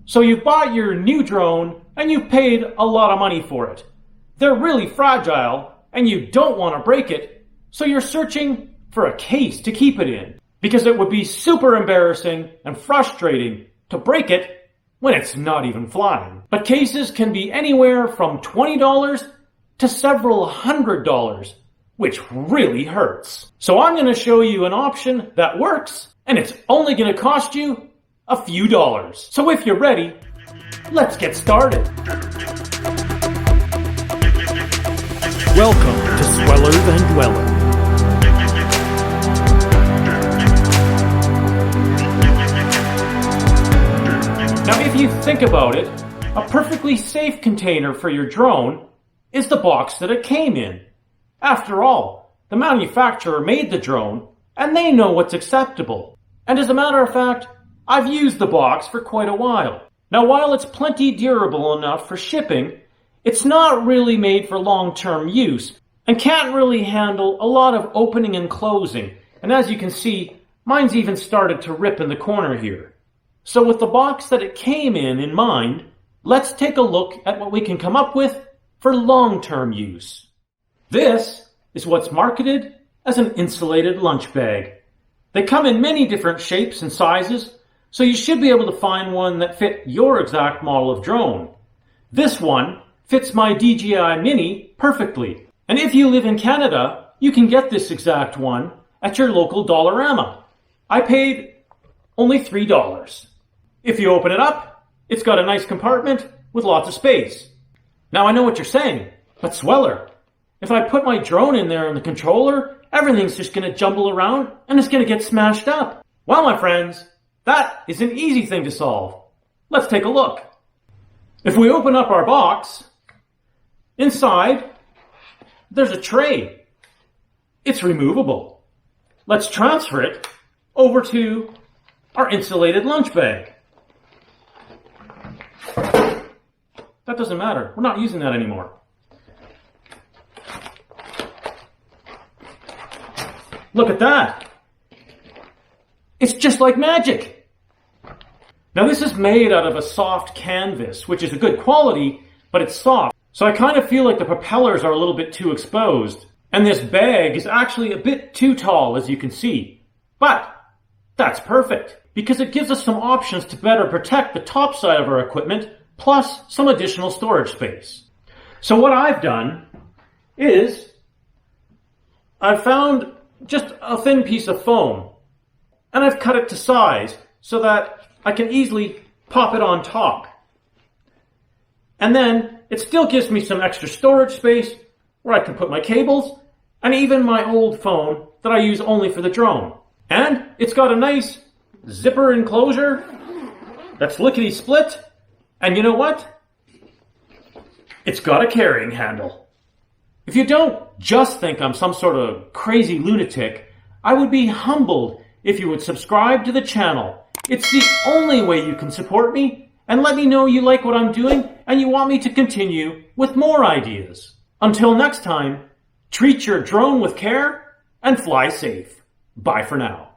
So you've bought your new drone and you've paid a lot of money for it. They're really fragile and you don't want to break it, so you're searching for a case to keep it in, because it would be super embarrassing and frustrating to break it when it's not even flying. But cases can be anywhere from $20 to several $100s, which really hurts. So I'm going to show you an option that works, and it's only going to cost you a few dollars. So if you're ready, let's get started. Welcome to Swellers and Dwellers. Now if you think about it, a perfectly safe container for your drone is the box that it came in. After all, the manufacturer made the drone and they know what's acceptable. And as a matter of fact, I've used the box for quite a while. Now while it's plenty durable enough for shipping, it's not really made for long-term use and can't really handle a lot of opening and closing. And as you can see, mine's even started to rip in the corner here. So with the box that it came in mind, let's take a look at what we can come up with for long-term use. This is what's marketed as an insulated lunch bag. They come in many different shapes and sizes, so you should be able to find one that fit your exact model of drone. This one fits my DJI Mini perfectly. And if you live in Canada, you can get this exact one at your local Dollarama. I paid only $3. If you open it up, it's got a nice compartment with lots of space. Now I know what you're saying, but Sweller, if I put my drone in there and the controller, everything's just going to jumble around and it's going to get smashed up. Well, my friends, that is an easy thing to solve. Let's take a look. If we open up our box, inside, there's a tray. It's removable. Let's transfer it over to our insulated lunch bag. That doesn't matter. We're not using that anymore. Look at that. It's just like magic. Now this is made out of a soft canvas, which is a good quality, but it's soft. So I kind of feel like the propellers are a little bit too exposed. And this bag is actually a bit too tall, as you can see. But that's perfect, because it gives us some options to better protect the top side of our equipment, plus some additional storage space. So what I've done is I've found just a thin piece of foam, and I've cut it to size so that I can easily pop it on top. And then it still gives me some extra storage space where I can put my cables and even my old phone that I use only for the drone. And it's got a nice zipper enclosure that's lickety split. And you know what? It's got a carrying handle. If you don't just think I'm some sort of crazy lunatic, I would be humbled if you would subscribe to the channel. It's the only way you can support me and let me know you like what I'm doing and you want me to continue with more ideas. Until next time, treat your drone with care and fly safe. Bye for now.